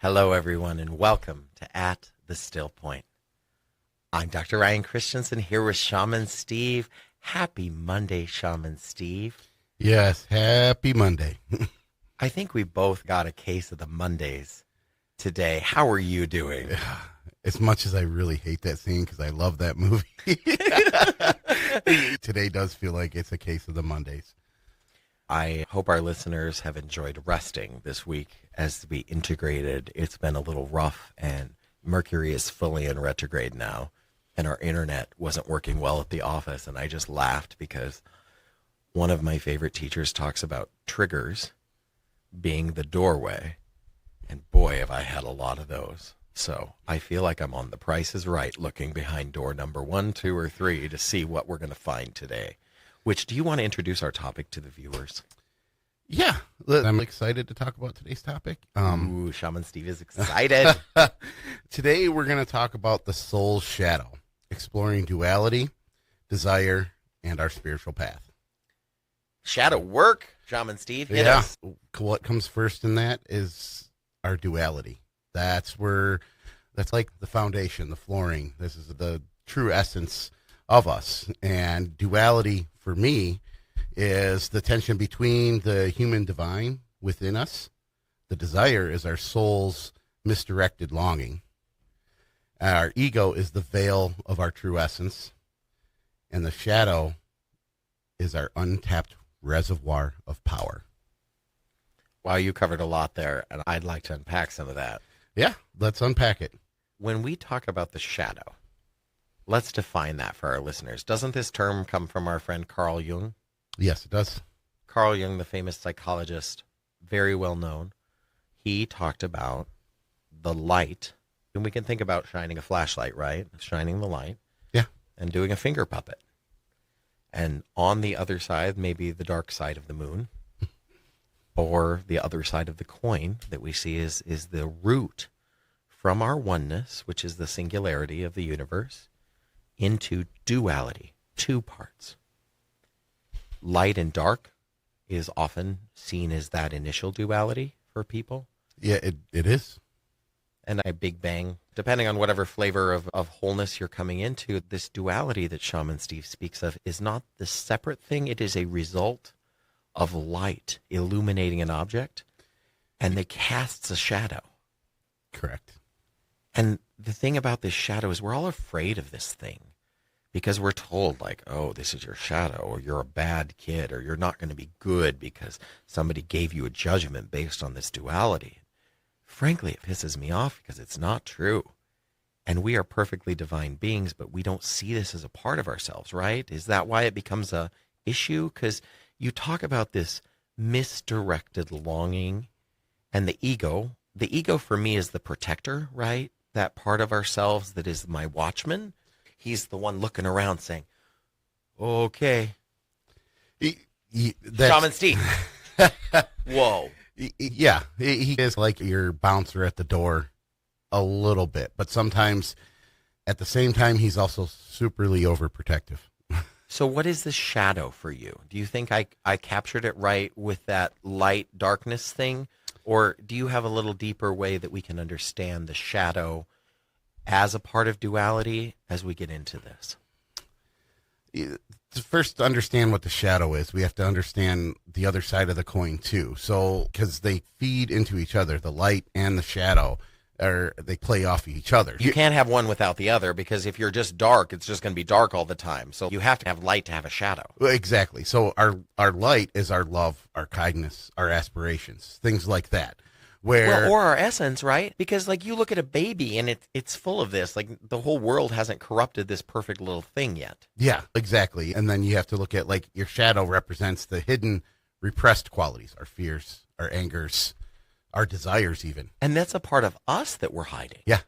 Hello, everyone, and welcome to At the Still Point. I'm Dr. Ryan Christensen here with Shaman Steve. Happy Monday, Shaman Steve. Yes, happy Monday. I think we both got a case of the Mondays today. How are you doing? As much as I really hate that scene because I love that movie, today does feel like it's a case of the Mondays. I hope our listeners have enjoyed resting this week as we integrated. It's been a little rough, and Mercury is fully in retrograde now, and our internet wasn't working well at the office, and I just laughed because one of my favorite teachers talks about triggers being the doorway, and boy, have I had a lot of those. So I feel like I'm on The Price is Right, looking behind door number 1, 2, or 3 to see what we're going to find today. Which, do you want to introduce our topic to the viewers? Yeah, I'm excited to talk about today's topic. Ooh, Shaman Steve is excited. Today we're going to talk about the soul's shadow, exploring duality, desire, and our spiritual path. Shadow work, Shaman Steve. Hit Yeah, us. what comes first in that is our duality. That's like the foundation, the flooring. This is the true essence of us. And duality for me is the tension between the human divine within us. The desire is our soul's misdirected longing. Our ego is the veil of our true essence. And the shadow is our untapped reservoir of power. Wow, you covered a lot there, and I'd like to unpack some of that. Yeah, let's unpack it. When we talk about the shadow, let's define that for our listeners. Doesn't this term come from our friend Carl Jung? Yes, it does. Carl Jung, the famous psychologist, very well known, he talked about the light. And we can think about shining a flashlight, right? Shining the light. Yeah. And doing a finger puppet. And on the other side, maybe the dark side of the moon, or the other side of the coin that we see is the root from our oneness, which is the singularity of the universe, into duality, two parts. Light and dark is often seen as that initial duality for people. Yeah, it is. And a big bang, depending on whatever flavor of wholeness you're coming into, this duality that Shaman Steve speaks of is not the separate thing. It is a result of light illuminating an object, and it casts a shadow. Correct. And the thing about this shadow is we're all afraid of this thing because we're told, like, oh, this is your shadow, or you're a bad kid, or you're not going to be good because somebody gave you a judgment based on this duality. Frankly, it pisses me off because it's not true. And we are perfectly divine beings, but we don't see this as a part of ourselves, right? Is that why it becomes a issue? Because you talk about this misdirected longing and the ego. The ego for me is the protector, right? That part of ourselves that is my watchman. He's the one looking around saying, okay. Shaman Steve. Whoa. Yeah, he is like your bouncer at the door a little bit, but sometimes at the same time, he's also superly overprotective. So what is the shadow for you? Do you think I captured it right with that light darkness thing? Or do you have a little deeper way that we can understand the shadow as a part of duality as we get into this? To first understand what the shadow is, we have to understand the other side of the coin too. So, because they feed into each other, the light and the shadow, they play off each other. You can't have one without the other, because if you're just dark, it's just going to be dark all the time. So you have to have light to have a shadow. Exactly. So our light is our love, our kindness, our aspirations, things like that. Or our essence, right? Because like you look at a baby and it's full of this. Like the whole world hasn't corrupted this perfect little thing yet. Yeah, exactly. And then you have to look at, like, your shadow represents the hidden, repressed qualities, our fears, our angers, our desires even. And that's a part of us that we're hiding. Yeah.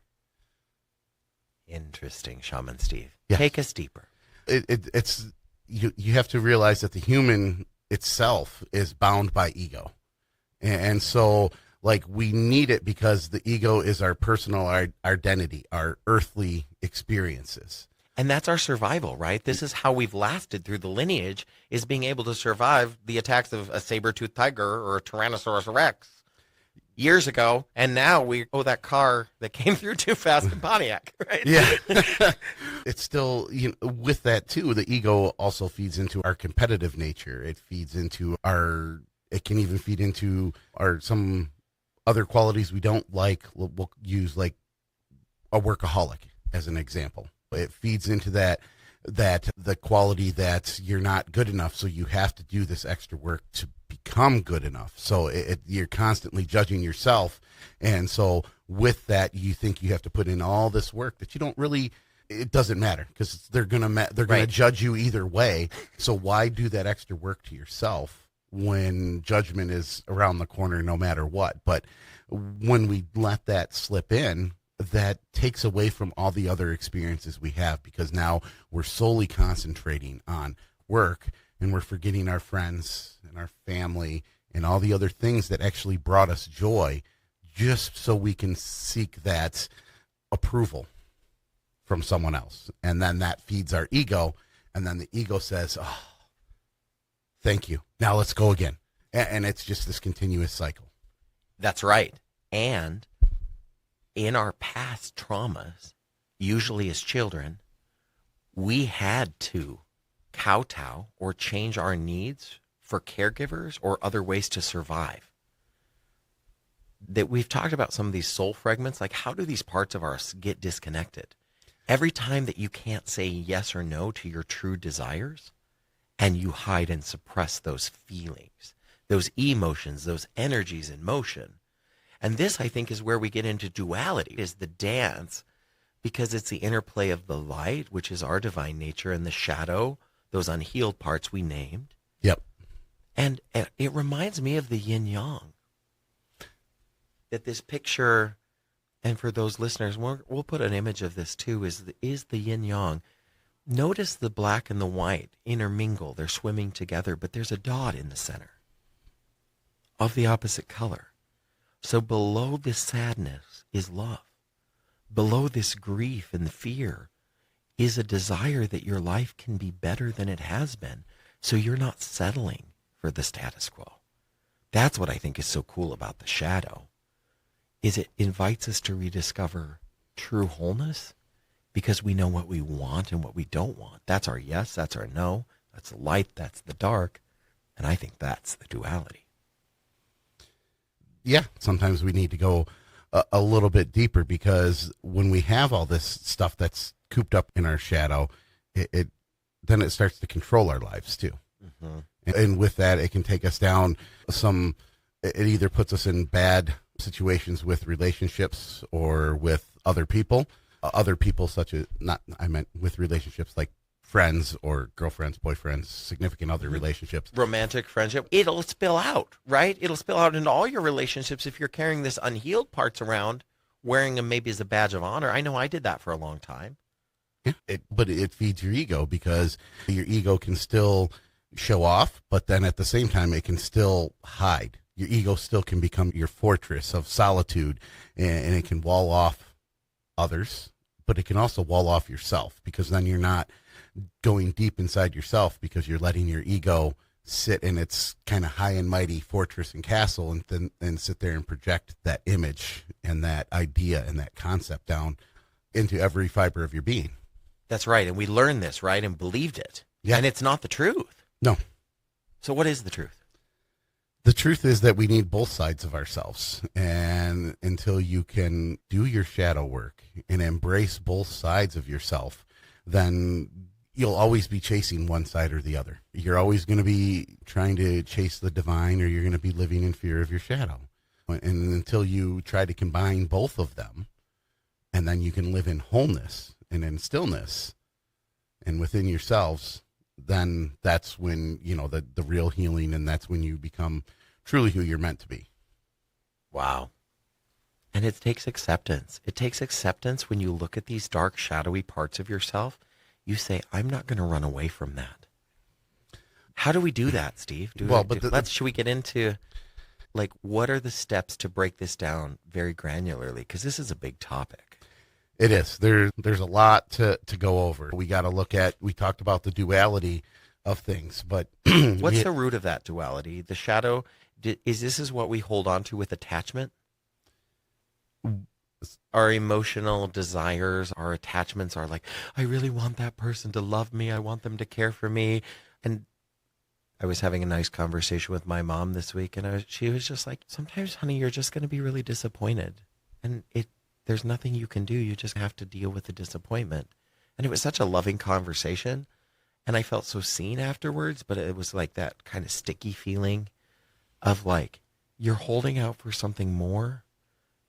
Interesting, Shaman Steve. Yeah. Take us deeper. It's you have to realize that the human itself is bound by ego. And so, like, we need it because the ego is our personal identity, our earthly experiences. And that's our survival, right? This is how we've lasted through the lineage, is being able to survive the attacks of a saber-toothed tiger or a Tyrannosaurus Rex. years ago, and now we owe that car that came through too fast in Pontiac, right? Yeah. It's still, with that too, the ego also feeds into our competitive nature. It feeds into it can even feed into some other qualities we don't like. We'll use like a workaholic as an example. It feeds into that the quality that you're not good enough, so you have to do this extra work to become good enough. So you're constantly judging yourself, and so with that, you think you have to put in all this work that you don't really. It doesn't matter because they're gonna Right. judge you either way. So why do that extra work to yourself when judgment is around the corner no matter what? But when we let that slip in, that takes away from all the other experiences we have, because now we're solely concentrating on work and we're forgetting our friends and our family and all the other things that actually brought us joy, just so we can seek that approval from someone else. And then that feeds our ego, and then the ego says, oh, thank you, now let's go again. And it's just this continuous cycle. That's right. And in our past traumas, usually as children, we had to kowtow or change our needs for caregivers or other ways to survive. That we've talked about some of these soul fragments, like how do these parts of us get disconnected? Every time that you can't say yes or no to your true desires, and you hide and suppress those feelings, those emotions, those energies in motion. And this, I think, is where we get into duality, is the dance, because it's the interplay of the light, which is our divine nature, and the shadow, those unhealed parts we named. Yep. And it reminds me of the yin yang. That this picture, and for those listeners, we'll put an image of this too, is the yin yang. Notice the black and the white intermingle. They're swimming together, but there's a dot in the center of the opposite color. So below this sadness is love. Below this grief and fear is a desire that your life can be better than it has been. So you're not settling for the status quo. That's what I think is so cool about the shadow, is it invites us to rediscover true wholeness, because we know what we want and what we don't want. That's our yes, that's our no, that's the light, that's the dark. And I think that's the duality. Yeah, sometimes we need to go a little bit deeper, because when we have all this stuff that's cooped up in our shadow, then it starts to control our lives too. Mm-hmm. And with that, it can take us down it either puts us in bad situations with relationships or with other people such as, I meant with relationships like friends or girlfriends, boyfriends, significant other relationships. Romantic friendship. It'll spill out, right? It'll spill out into all your relationships if you're carrying this unhealed parts around, wearing them maybe as a badge of honor. I know I did that for a long time. Yeah, but it feeds your ego, because your ego can still show off, but then at the same time, it can still hide. Your ego still can become your fortress of solitude, and it can wall off others, but it can also wall off yourself, because then you're not going deep inside yourself, because you're letting your ego sit in its kind of high and mighty fortress and castle, and sit there and project that image and that idea and that concept down into every fiber of your being. That's right. And we learned this, right? And believed it. Yeah. And it's not the truth. No. So what is the truth? The truth is that we need both sides of ourselves. And until you can do your shadow work and embrace both sides of yourself, then you'll always be chasing one side or the other. You're always going to be trying to chase the divine, or you're going to be living in fear of your shadow. And until you try to combine both of them, and then you can live in wholeness and in stillness and within yourselves, then that's when, the real healing, and that's when you become truly who you're meant to be. Wow. And it takes acceptance. It takes acceptance when you look at these dark, shadowy parts of yourself. You say, I'm not going to run away from that. How do we do that, Steve? Should we get into, like, what are the steps to break this down very granularly? Because this is a big topic. It is. There's a lot to go over. We talked about the duality of things, but what's the root of that duality? The shadow, is what we hold on to with attachment? Our emotional desires, our attachments are like, I really want that person to love me. I want them to care for me. And I was having a nice conversation with my mom this week, and she was just like, sometimes, honey, you're just going to be really disappointed. And there's nothing you can do. You just have to deal with the disappointment. And it was such a loving conversation. And I felt so seen afterwards, but it was like that kind of sticky feeling of like, you're holding out for something more,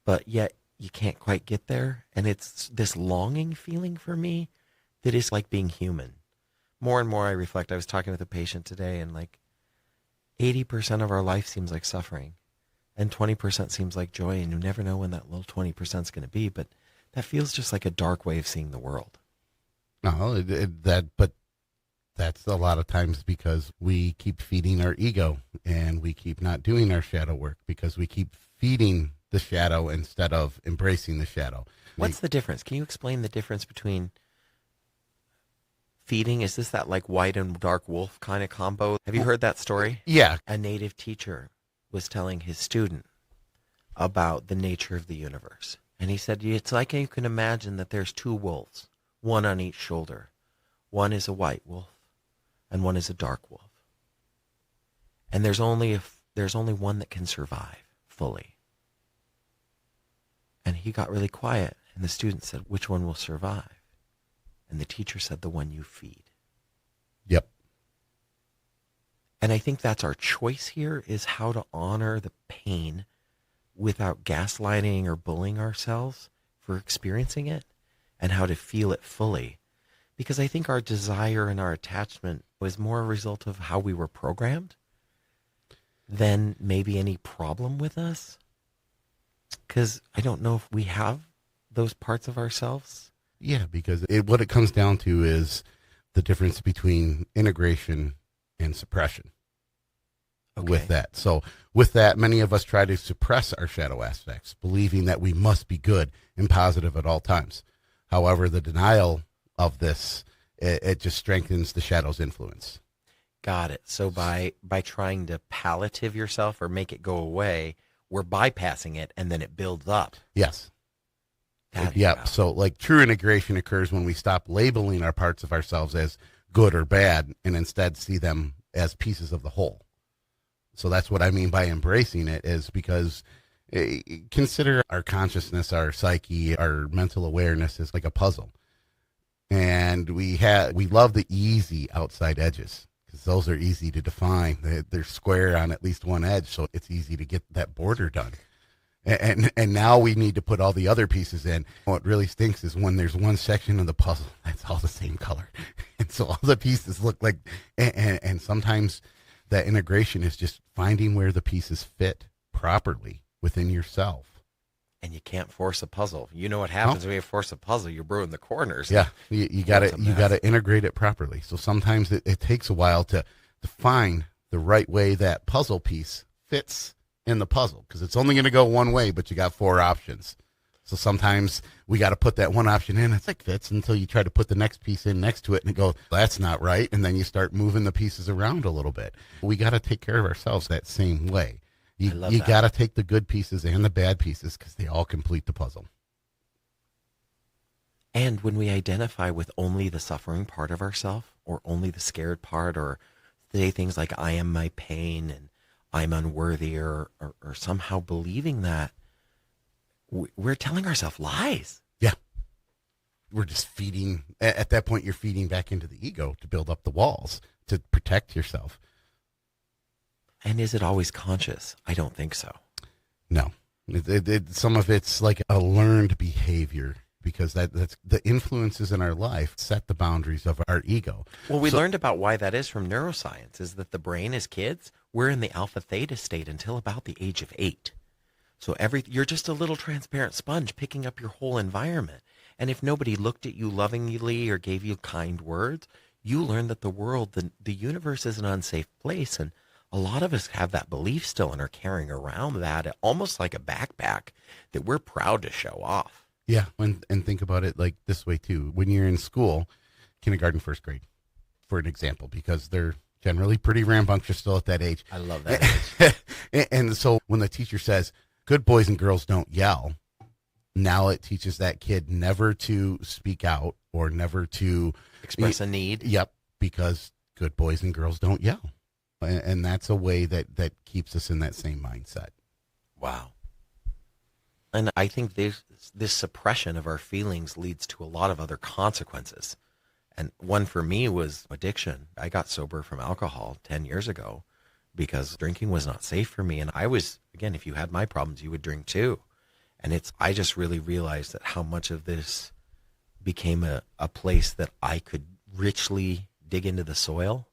but yet you can't quite get there. And it's this longing feeling for me that is like being human. More and more I reflect. I was talking with a patient today, and like 80% of our life seems like suffering, and 20% seems like joy, and you never know when that little 20% is going to be, but that feels just like a dark way of seeing the world. No, but that's a lot of times because we keep feeding our ego, and we keep not doing our shadow work because we keep feeding the shadow instead of embracing the shadow. What's the difference? Can you explain the difference between feeding? Is this that like white and dark wolf kind of combo? Have you heard that story? Yeah. A native teacher was telling his student about the nature of the universe. And he said, it's like you can imagine that there's two wolves, one on each shoulder. One is a white wolf and one is a dark wolf. And there's only one that can survive fully. And he got really quiet, and the student said, which one will survive? And the teacher said, the one you feed. Yep. And I think that's our choice here, is how to honor the pain without gaslighting or bullying ourselves for experiencing it, and how to feel it fully. Because I think our desire and our attachment was more a result of how we were programmed than maybe any problem with us. Because I don't know if we have those parts of ourselves. Yeah, because what it comes down to is the difference between integration and suppression. Okay. With that. So with that, many of us try to suppress our shadow aspects, believing that we must be good and positive at all times. However, the denial of this, it just strengthens the shadow's influence. Got it. So by trying to palliative yourself or make it go away, we're bypassing it, and then it builds up. Yes. Yeah. So like true integration occurs when we stop labeling our parts of ourselves as good or bad and instead see them as pieces of the whole. So that's what I mean by embracing it, is because consider our consciousness, our psyche, our mental awareness is like a puzzle. And we love the easy outside edges because those are easy to define. They're square on at least one edge, so it's easy to get that border done. And now we need to put all the other pieces in. What really stinks is when there's one section of the puzzle that's all the same color. And so all the pieces look like, and sometimes that integration is just finding where the pieces fit properly within yourself. And you can't force a puzzle. You know what happens when you force a puzzle? You ruin the corners. Yeah, you got to integrate it properly. So sometimes it takes a while to find the right way that puzzle piece fits in the puzzle, because it's only going to go one way, but you got 4 options. So sometimes we got to put that one option in. It's like fits until you try to put the next piece in next to it and go, that's not right. And then you start moving the pieces around a little bit. We got to take care of ourselves that same way. You got to take the good pieces and the bad pieces because they all complete the puzzle. And when we identify with only the suffering part of ourselves, or only the scared part, or say things like, I am my pain and I'm unworthy, or somehow believing that, we're telling ourselves lies. Yeah. We're just feeding, at that point, you're feeding back into the ego to build up the walls, to protect yourself. And is it always conscious? I don't think so. No. Some of it's like a learned behavior, because that's the influences in our life set the boundaries of our ego. Well, we learned about why that is from neuroscience, is that the brain as kids, we're in the alpha theta state until about the age of 8. So you're just a little transparent sponge picking up your whole environment. And if nobody looked at you lovingly or gave you kind words, you learn that the world, the universe is an unsafe place. And a lot of us have that belief still and are carrying around that almost like a backpack that we're proud to show off. Yeah, and think about it like this way too. When you're in school, kindergarten, first grade, for an example, because they're generally pretty rambunctious still at that age. I love that age. And so when the teacher says, good boys and girls don't yell, Now it teaches that kid never to speak out or never to Express a need. Yep, because good boys and girls don't yell. And that's a way that keeps us in that same mindset. Wow. And I think this suppression of our feelings leads to a lot of other consequences. And one for me was addiction. I got sober from alcohol 10 years ago because drinking was not safe for me. And I was, again, if you had my problems, you would drink too. And I just really realized that how much of this became a place that I could richly dig into the soil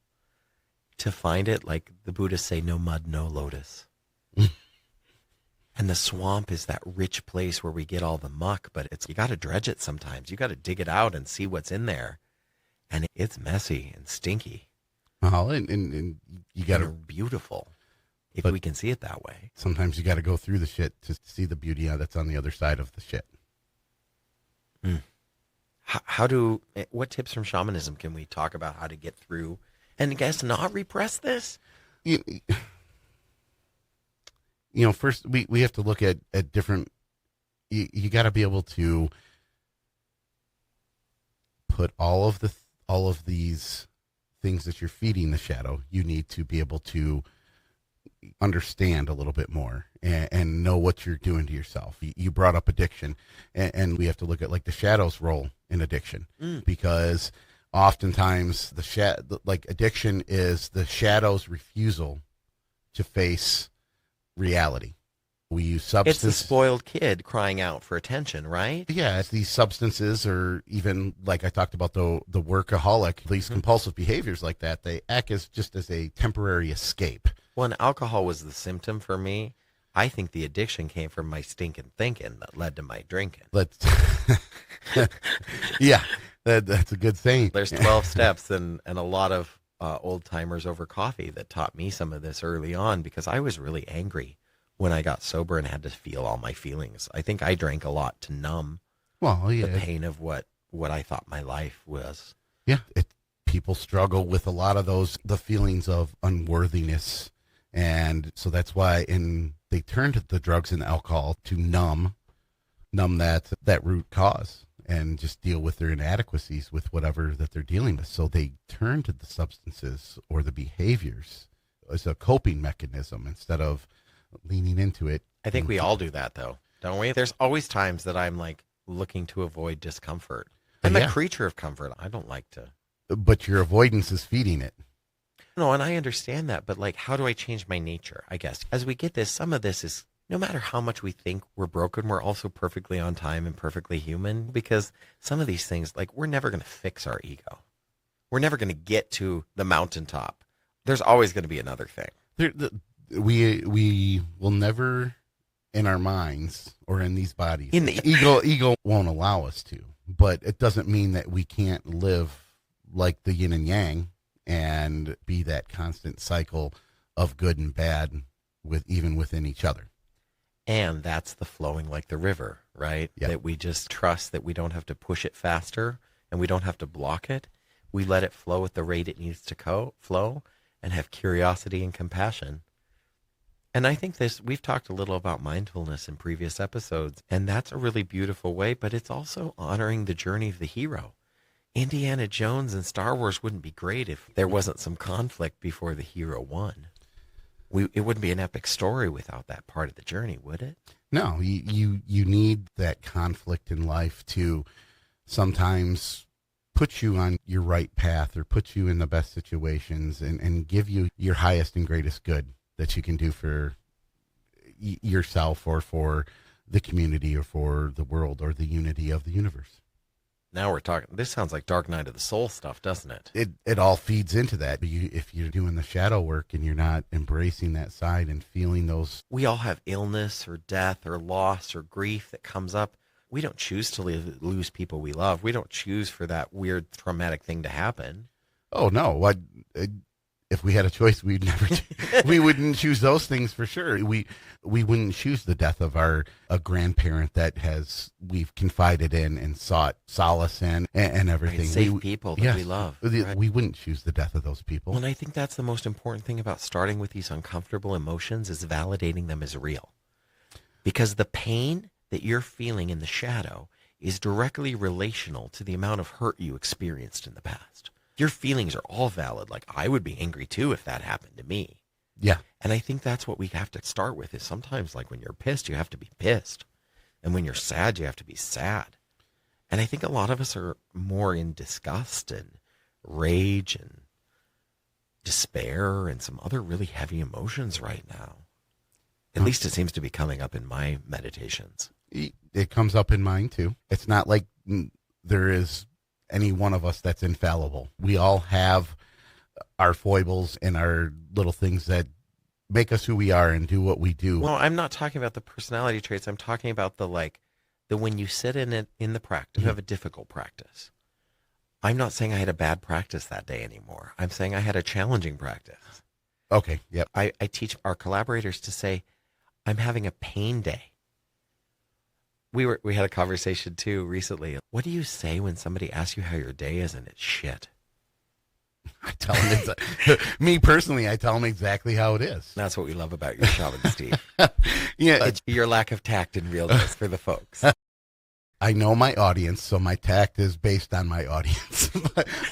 to find it. Like the Buddhists say, no mud, no lotus. And the swamp is that rich place where we get all the muck, but you got to dredge it sometimes. You got to dig it out and see what's in there. And it's messy and stinky. Well, and you got to beautiful if we can see it that way. Sometimes you got to go through the shit to see the beauty that's on the other side of the shit. Mm. What tips from shamanism can we talk about how to get through and I guess not repress this? First we have to look at different, you got to be able to put all of these things that you're feeding the shadow. You need to be able to understand a little bit more and know what you're doing to yourself. You brought up addiction, and we have to look at like the shadow's role in addiction, because oftentimes addiction is the shadow's refusal to face reality. We use substance. It's the spoiled kid crying out for attention, right? Yeah, it's these substances, or even like I talked about the workaholic, these compulsive behaviors like that, they act as a temporary escape. When alcohol was the symptom for me, I think the addiction came from my stinking thinking that led to my drinking. Yeah, that's a good saying. There's 12 steps and a lot of old timers over coffee that taught me some of this early on, because I was really angry when I got sober and had to feel all my feelings. I think I drank a lot to numb the pain of what I thought my life was. Yeah, people struggle with a lot of the feelings of unworthiness. And so that's why they turn to the drugs and alcohol to numb that root cause and just deal with their inadequacies with whatever that they're dealing with. So they turn to the substances or the behaviors as a coping mechanism instead of leaning into it. I think we all do that, though, don't we? There's always times that I'm like looking to avoid discomfort. I'm a creature of comfort. I don't like to. But your avoidance is feeding it. No, and I understand that, but like, how do I change my nature? I guess as we get this, some of this is no matter how much we think we're broken, we're also perfectly on time and perfectly human, because some of these things, like, we're never going to fix our ego. We're never going to get to the mountaintop. There's always going to be another thing. We will never, in our minds or in these bodies, ego won't allow us to, but it doesn't mean that we can't live like the yin and yang and be that constant cycle of good and bad even within each other. And that's the flowing like the river, right? Yep. That we just trust that we don't have to push it faster and we don't have to block it. We let it flow at the rate it needs to flow and have curiosity and compassion. And I think we've talked a little about mindfulness in previous episodes, and that's a really beautiful way, but it's also honoring the journey of the hero. Indiana Jones and Star Wars wouldn't be great if there wasn't some conflict before the hero won. It wouldn't be an epic story without that part of the journey, would it? No, you need that conflict in life to sometimes put you on your right path or put you in the best situations and give you your highest and greatest good that you can do for yourself or for the community or for the world or the unity of the universe. Now we're talking, this sounds like Dark Night of the Soul stuff, doesn't it? It all feeds into that. If you're doing the shadow work and you're not embracing that side and feeling those. We all have illness or death or loss or grief that comes up. We don't choose to lose people we love. We don't choose for that weird traumatic thing to happen. Oh, no. If we had a choice, we wouldn't choose those things for sure. We wouldn't choose the death of a grandparent that we've confided in and sought solace in and everything. Right, safe people that we love. Right? We wouldn't choose the death of those people. And I think that's the most important thing about starting with these uncomfortable emotions is validating them as real. Because the pain that you're feeling in the shadow is directly relational to the amount of hurt you experienced in the past. Your feelings are all valid. Like, I would be angry too if that happened to me. Yeah. And I think that's what we have to start with, is sometimes, like, when you're pissed, you have to be pissed. And when you're sad, you have to be sad. And I think a lot of us are more in disgust and rage and despair and some other really heavy emotions right now. At least it seems to be coming up in my meditations. It comes up in mine too. It's not like there is any one of us that's infallible. We all have our foibles and our little things that make us who we are and do what we do. Well, I'm not talking about the personality traits. I'm talking about the when you sit in it in the practice, you have a difficult practice. I'm not saying I had a bad practice that day anymore. I'm saying I had a challenging practice. Okay. Yep. I teach our collaborators to say, I'm having a pain day. We had a conversation too recently. What do you say when somebody asks you how your day is and it's shit? I tell them me personally, I tell them exactly how it is. That's what we love about your Shaman Steve. Yeah, it's your lack of tact and realness for the folks. I know my audience, so my tact is based on my audience.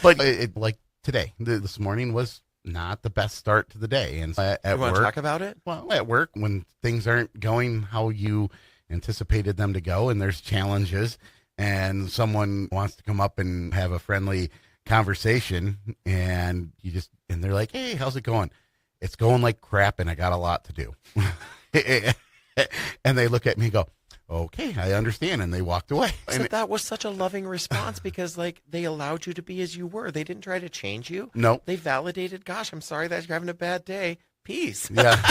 but like today, this morning was not the best start to the day. And at you want work, to talk about it? Well, at work, when things aren't going how you anticipated them to go, and there's challenges, and someone wants to come up and have a friendly conversation, and they're like, "Hey, how's it going?" It's going like crap, and I got a lot to do. And they look at me and go, "Okay, I understand," and they walked away. So that was such a loving response, because they allowed you to be as you were. They didn't try to change you. No. They validated, gosh, I'm sorry that you're having a bad day. Peace. Yeah.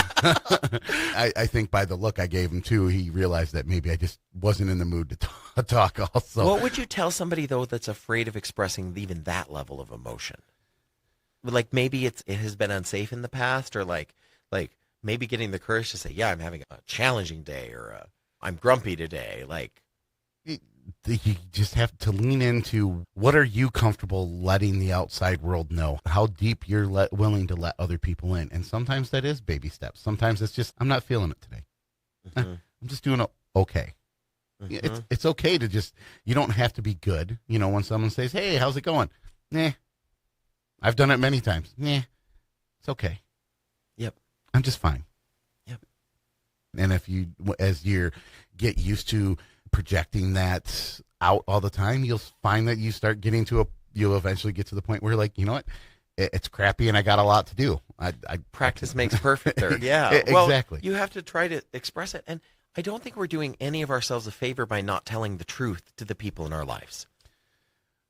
I think by the look I gave him too, he realized that maybe I just wasn't in the mood to talk also. What would you tell somebody, though, that's afraid of expressing even that level of emotion? Like, maybe it has been unsafe in the past, or like maybe getting the courage to say, yeah, I'm having a challenging day, or I'm grumpy today. Like, you just have to lean into, what are you comfortable letting the outside world know? How deep you're willing to let other people in. And sometimes that is baby steps. Sometimes it's just, I'm not feeling it today. Mm-hmm. I'm just doing okay. Mm-hmm. It's okay to just, you don't have to be good. When someone says, hey, how's it going? Nah. I've done it many times. Nah. It's okay. Yep. I'm just fine. Yep. And as you get used to projecting that out all the time, you'll find that you'll eventually get to the point where, like, you know what, it's crappy and I got a lot to do. Practice makes perfect there. Yeah. Exactly. Well, you have to try to express it. And I don't think we're doing any of ourselves a favor by not telling the truth to the people in our lives.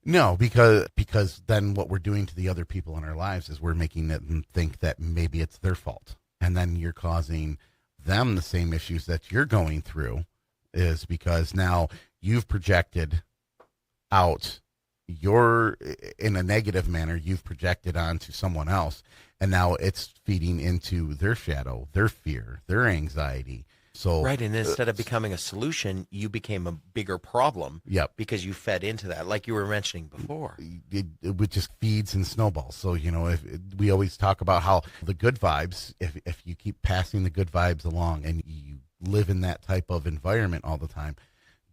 No, because then what we're doing to the other people in our lives is we're making them think that maybe it's their fault. And then you're causing them the same issues that you're going through, is because now you've projected out in a negative manner, you've projected onto someone else, and now it's feeding into their shadow, their fear, their anxiety. So right, and instead of becoming a solution, you became a bigger problem. Yep. Because you fed into that, like you were mentioning before. It just feeds and snowballs. So, if we always talk about how the good vibes, if you keep passing the good vibes along and you live in that type of environment all the time,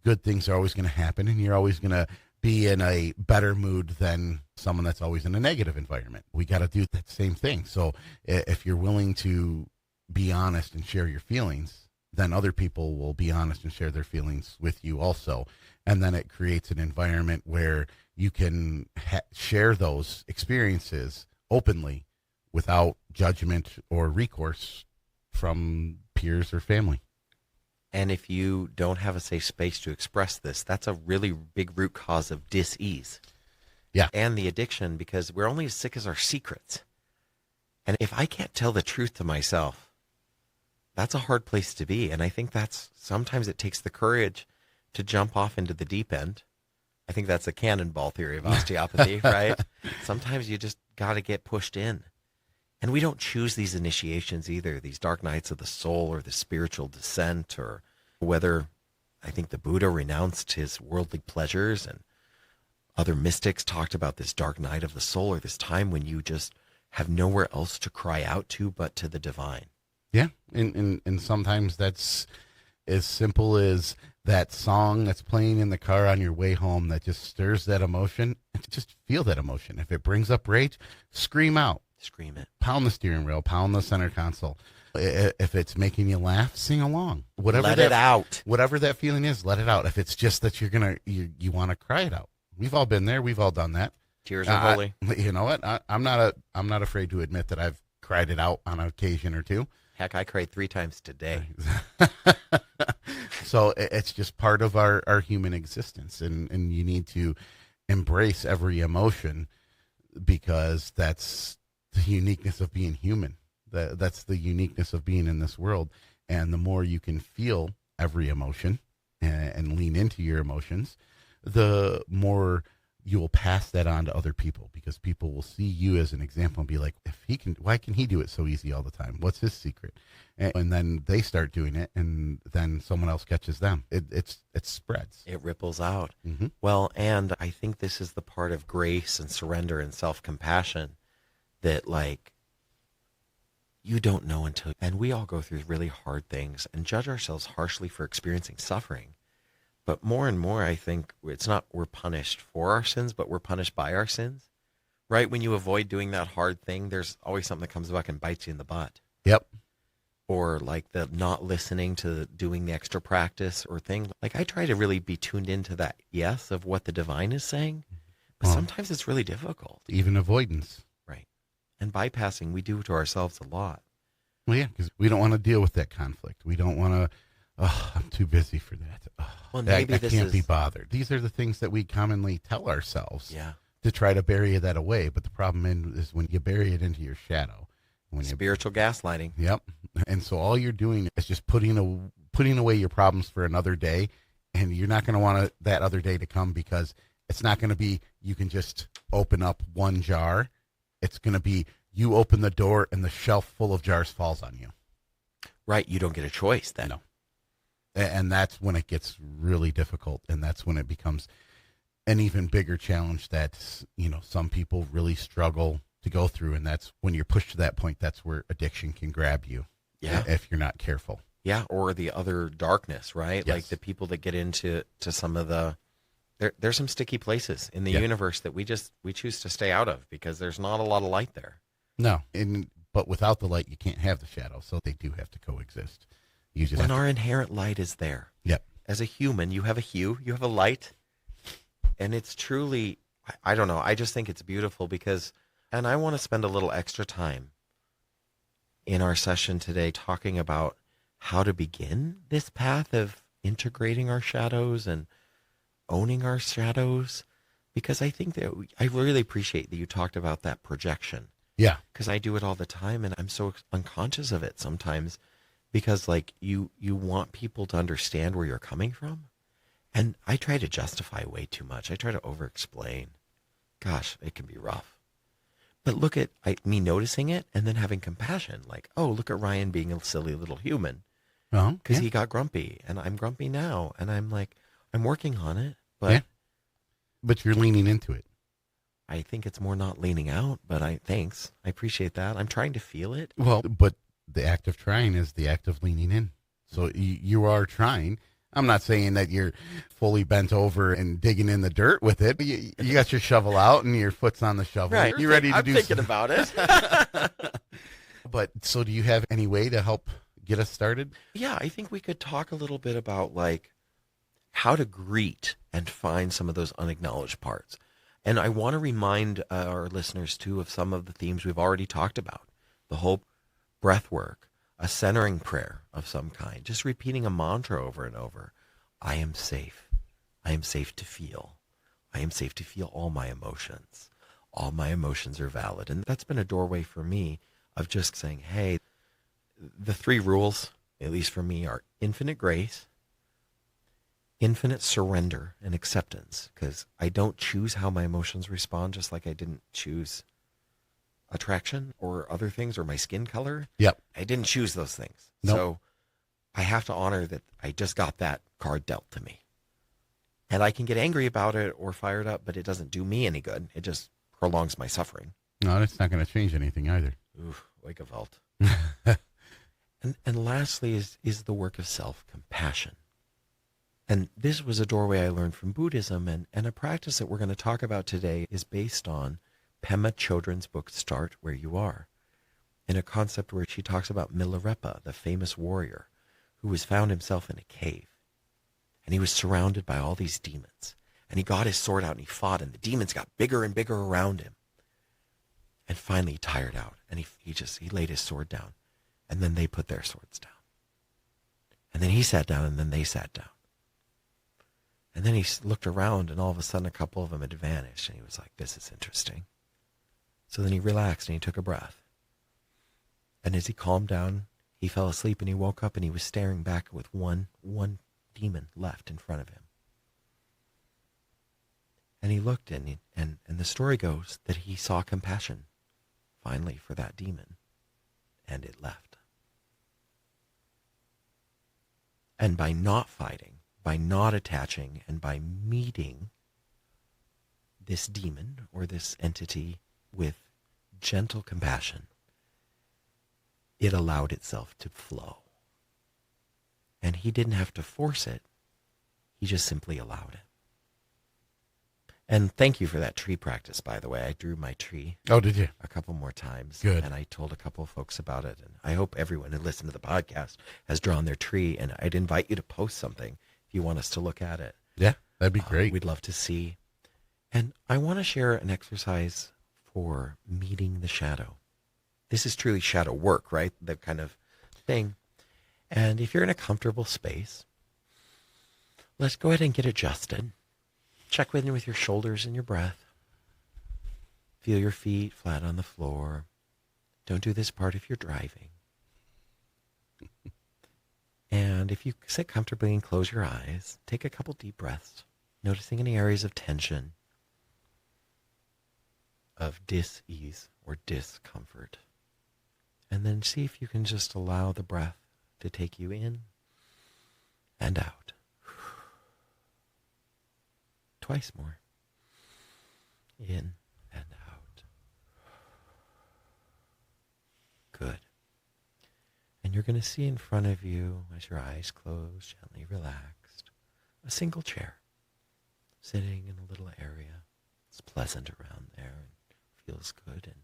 good things are always going to happen, and you're always going to be in a better mood than someone that's always in a negative environment. We got to do that same thing. So if you're willing to be honest and share your feelings, then other people will be honest and share their feelings with you also. And then it creates an environment where you can share those experiences openly without judgment or recourse from peers or family. And if you don't have a safe space to express this, that's a really big root cause of dis-ease. Yeah. And the addiction, because we're only as sick as our secrets. And if I can't tell the truth to myself, that's a hard place to be. And I think sometimes it takes the courage to jump off into the deep end. I think that's a cannonball theory of osteopathy, right? Sometimes you just got to get pushed in. And we don't choose these initiations either, these dark nights of the soul or the spiritual descent, or whether, I think the Buddha renounced his worldly pleasures, and other mystics talked about this dark night of the soul, or this time when you just have nowhere else to cry out to but to the divine. Yeah, and sometimes that's as simple as that song that's playing in the car on your way home that just stirs that emotion, just feel that emotion. If it brings up rage, scream out. Scream it. Pound the steering wheel, pound the center console. If it's making you laugh, sing along. Let it out. Whatever that feeling is, let it out. If it's just that you want to cry it out. We've all been there. We've all done that. Tears are holy. You know what? I'm not afraid to admit that I've cried it out on an occasion or two. Heck, I cried 3 times today. So it's just part of our human existence, and you need to embrace every emotion, because that's the uniqueness of being human. That's the uniqueness of being in this world. And the more you can feel every emotion and lean into your emotions, the more you will pass that on to other people, because people will see you as an example and be like, if he can, why can he do it so easy all the time? What's his secret? And then they start doing it, and then someone else catches them. It spreads. It ripples out. Mm-hmm. Well, and I think this is the part of grace and surrender and self-compassion that, like, you don't know until, and we all go through really hard things and judge ourselves harshly for experiencing suffering. But more and more, I think it's not we're punished for our sins, but we're punished by our sins. Right? When you avoid doing that hard thing, there's always something that comes back and bites you in the butt. Yep. Or like the not listening to doing the extra practice or thing. Like, I try to really be tuned into that yes of what the divine is saying, but sometimes it's really difficult. Even avoidance. Right. And bypassing, we do to ourselves a lot. Well, yeah, because we don't want to deal with that conflict. We don't want to, I'm too busy for that. Well, maybe I this can't is be bothered. These are the things that we commonly tell ourselves yeah. to try to bury that away. But the problem is when you bury it into your shadow. When Spiritual gaslighting. Yep. And so all you're doing is just putting away your problems for another day, and you're not going to want that other day to come, because it's not going to be you can just open up one jar. It's going to be you open the door and the shelf full of jars falls on you. Right. You don't get a choice then. No. And that's when it gets really difficult, and that's when it becomes an even bigger challenge that, some people really struggle to go through, and that's when you're pushed to that point. That's where addiction can grab you. Yeah. If you're not careful. Yeah, or the other darkness, right? Yes. Like the people that get into some of the there's some sticky places in the Yeah. universe that we choose to stay out of because there's not a lot of light there. No, but without the light, you can't have the shadow, so they do have to coexist. You just When our inherent light is there. Yep. As a human, you have a hue, you have a light, and it's truly, I don't know, I just think it's beautiful because, and I want to spend a little extra time in our session today talking about how to begin this path of integrating our shadows and owning our shadows, because I think that I really appreciate that you talked about that projection. Yeah. Because I do it all the time, and I'm so unconscious of it sometimes, because like you want people to understand where you're coming from, and I try to justify way too much. I try to over-explain. Gosh, it can be rough. But look at me noticing it and then having compassion. Like, oh, look at Ryan being a silly little human because he got grumpy, and I'm grumpy now, and I'm like, I'm working on it, but but you're leaning into it. I think it's more not leaning out, but thanks. I appreciate that. I'm trying to feel it. Well, but the act of trying is the act of leaning in. So you are trying. I'm not saying that you're fully bent over and digging in the dirt with it. But you got your shovel out and your foot's on the shovel. Right. You're ready to I'm do thinking about it. But so do you have any way to help get us started? Yeah, I think we could talk a little bit about like how to greet and find some of those unacknowledged parts. And I want to remind our listeners too of some of the themes we've already talked about. The whole breath work, a centering prayer of some kind, just repeating a mantra over and over. I am safe. I am safe to feel. I am safe to feel all my emotions. All my emotions are valid. And that's been a doorway for me of just saying, hey, the 3 rules, at least for me, are infinite grace, infinite surrender and acceptance, because I don't choose how my emotions respond, just like I didn't choose attraction or other things or my skin color. Yep. I didn't choose those things. Nope. So I have to honor that I just got that card dealt to me. And I can get angry about it or fired up, but it doesn't do me any good. It just prolongs my suffering. No, that's not going to change anything either. Oof, like a vault. And lastly is the work of self-compassion. And this was a doorway I learned from Buddhism, and a practice that we're going to talk about today is based on Pema Chodron's book, Start Where You Are, in a concept where she talks about Milarepa, the famous warrior, who was found himself in a cave. And he was surrounded by all these demons. And he got his sword out and he fought, and the demons got bigger and bigger around him. And finally he tired out, and he laid his sword down. And then they put their swords down. And then he sat down, and then they sat down. And then he looked around, and all of a sudden a couple of them had vanished. And he was like, this is interesting. So then he relaxed, and he took a breath. And as he calmed down, he fell asleep, and he woke up, and he was staring back with one demon left in front of him. And he looked, and the story goes that he saw compassion, finally, for that demon, and it left. And by not fighting, by not attaching, and by meeting this demon or this entity with gentle compassion, it allowed itself to flow. And he didn't have to force it. He just simply allowed it. And thank you for that tree practice, by the way. I drew my tree. Oh, did you? A couple more times. Good. And I told a couple of folks about it. And I hope everyone who listened to the podcast has drawn their tree. And I'd invite you to post something if you want us to look at it. Yeah, that'd be great. We'd love to see. And I want to share an exercise for meeting the shadow. This is truly shadow work, right? The kind of thing. And if you're in a comfortable space, let's go ahead and get adjusted. Check in with your shoulders and your breath. Feel your feet flat on the floor. Don't do this part if you're driving. And if you sit comfortably and close your eyes, take a couple deep breaths, noticing any areas of tension, of dis-ease or discomfort. And then see if you can just allow the breath to take you in and out. Twice more. In and out. Good. And you're going to see in front of you, as your eyes close, gently relaxed, a single chair sitting in a little area. It's pleasant around there and feels good. And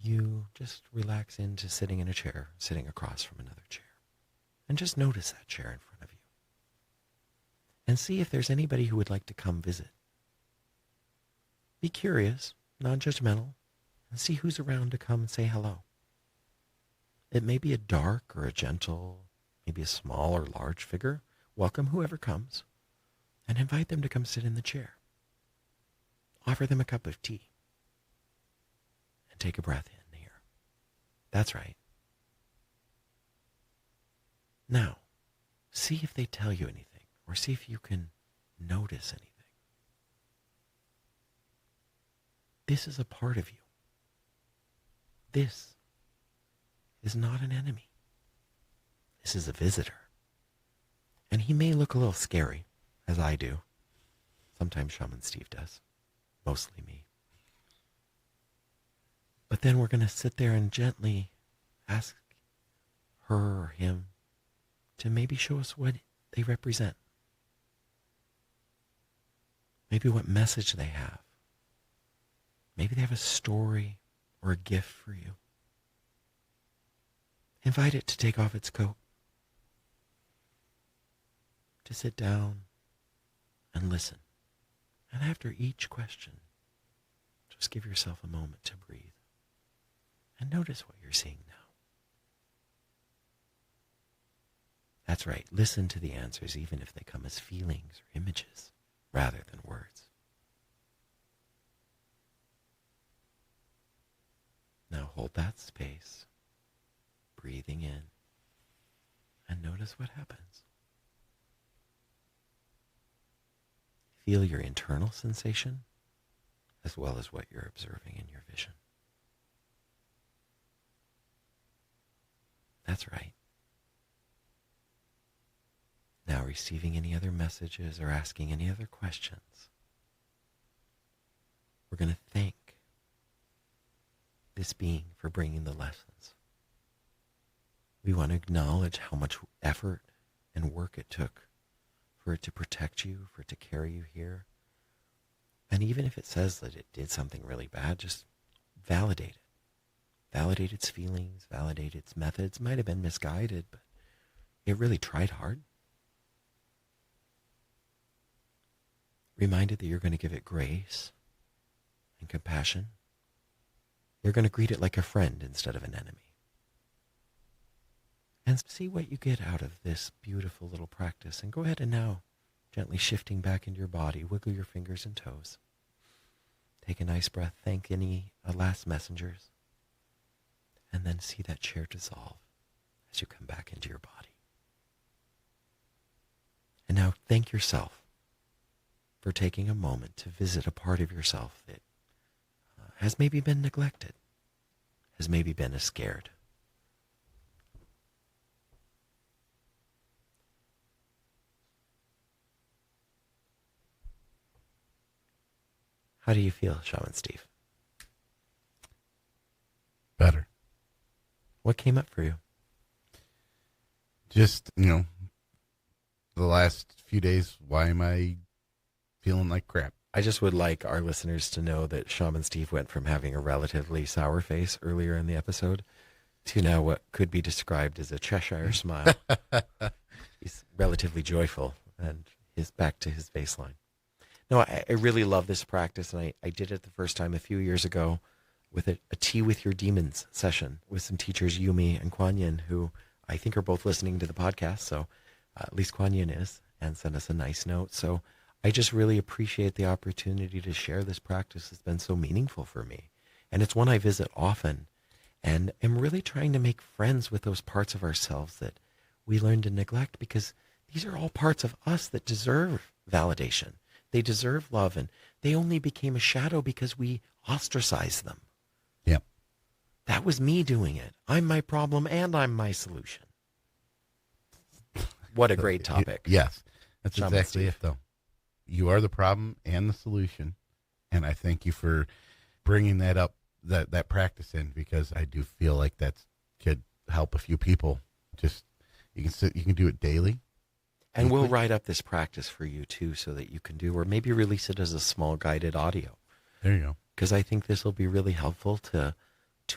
you just relax into sitting in a chair, sitting across from another chair. And just notice that chair in front of you. And see if there's anybody who would like to come visit. Be curious, non-judgmental, and see who's around to come and say hello. It may be a dark or a gentle, maybe a small or large figure. Welcome whoever comes, and invite them to come sit in the chair. Offer them a cup of tea, and take a breath in here. That's right. Now, see if they tell you anything. Or see if you can notice anything. This is a part of you. This is not an enemy. This is a visitor. And he may look a little scary, as I do. Sometimes Shaman Steve does. Mostly me. But then we're going to sit there and gently ask her or him to maybe show us what they represent. Maybe what message they have. Maybe they have a story or a gift for you. Invite it to take off its coat. To sit down and listen. And after each question, just give yourself a moment to breathe. And notice what you're seeing now. That's right. Listen to the answers even if they come as feelings or images, rather than words. Now hold that space, breathing in, and notice what happens. Feel your internal sensation as well as what you're observing in your vision. That's right. Now receiving any other messages or asking any other questions, we're going to thank this being for bringing the lessons. We want to acknowledge how much effort and work it took for it to protect you, for it to carry you here. And even if it says that it did something really bad, just validate it. Validate its feelings, validate its methods. Might have been misguided, but it really tried hard. Remind it that you're going to give it grace and compassion. You're going to greet it like a friend instead of an enemy. And see what you get out of this beautiful little practice. And go ahead and now, gently shifting back into your body, wiggle your fingers and toes. Take a nice breath, thank any last messengers, and then see that chair dissolve as you come back into your body. And now thank yourself for taking a moment to visit a part of yourself that has maybe been neglected, has maybe been scared. How do you feel, Shaman Steve? Better. What came up for you? Just, the last few days, why am I feeling like crap? I just would like our listeners to know that Shaman Steve went from having a relatively sour face earlier in the episode to now what could be described as a Cheshire smile. He's relatively joyful and is back to his baseline. No, I really love this practice, and I did it the first time a few years ago with a Tea with Your Demons session with some teachers, Yumi and Kuan Yin, who I think are both listening to the podcast, so at least Kuan Yin is, and sent us a nice note. So I just really appreciate the opportunity to share this practice. It's been so meaningful for me, and it's one I visit often, and am really trying to make friends with those parts of ourselves that we learn to neglect, because these are all parts of us that deserve validation. They deserve love, and they only became a shadow because we ostracized them. Yep. That was me doing it. I'm my problem and I'm my solution. What a great topic. Yes, that's Shaman exactly Steve. it, though. You are the problem and the solution, and I thank you for bringing that up, that practice in, because I do feel like that could help a few people. Just you can do it daily. And we'll write up this practice for you too, so that you can do, or maybe release it as a small guided audio. There you go. Because I think this will be really helpful to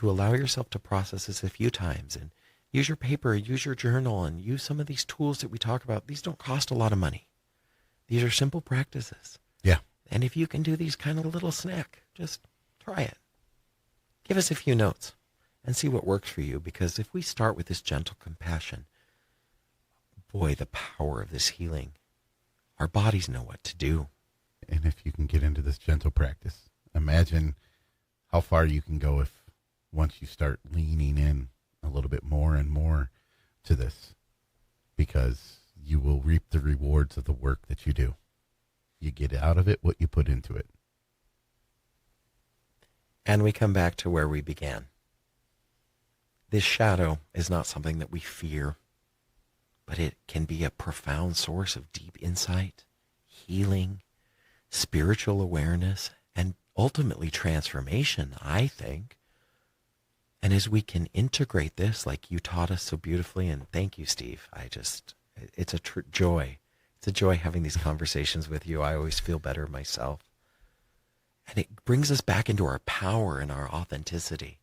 allow yourself to process this a few times, and use your paper, use your journal, and use some of these tools that we talk about. These don't cost a lot of money. These are simple practices. Yeah. And if you can do these kind of a little snack, just try it. Give us a few notes and see what works for you. Because if we start with this gentle compassion, boy, the power of this healing. Our bodies know what to do. And if you can get into this gentle practice, imagine how far you can go if once you start leaning in a little bit more and more to this, because you will reap the rewards of the work that you do. You get out of it what you put into it. And we come back to where we began. This shadow is not something that we fear, but it can be a profound source of deep insight, healing, spiritual awareness, and ultimately transformation, I think. And as we can integrate this, like you taught us so beautifully, and thank you, Steve. It's a joy. It's a joy having these conversations with you. I always feel better myself. And it brings us back into our power and our authenticity.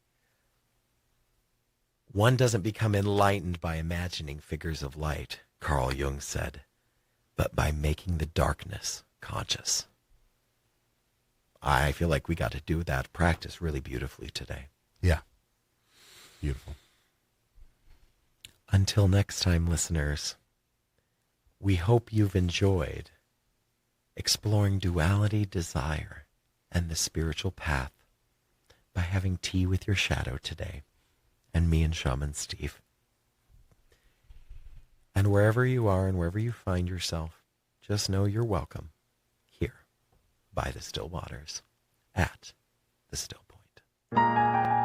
One doesn't become enlightened by imagining figures of light, Carl Jung said, but by making the darkness conscious. I feel like we got to do that practice really beautifully today. Yeah. Beautiful. Until next time, listeners, we hope you've enjoyed exploring duality, desire, and the spiritual path by having tea with your shadow today, and me and Shaman Steve. And wherever you are and wherever you find yourself, just know you're welcome here by the still waters at the still point.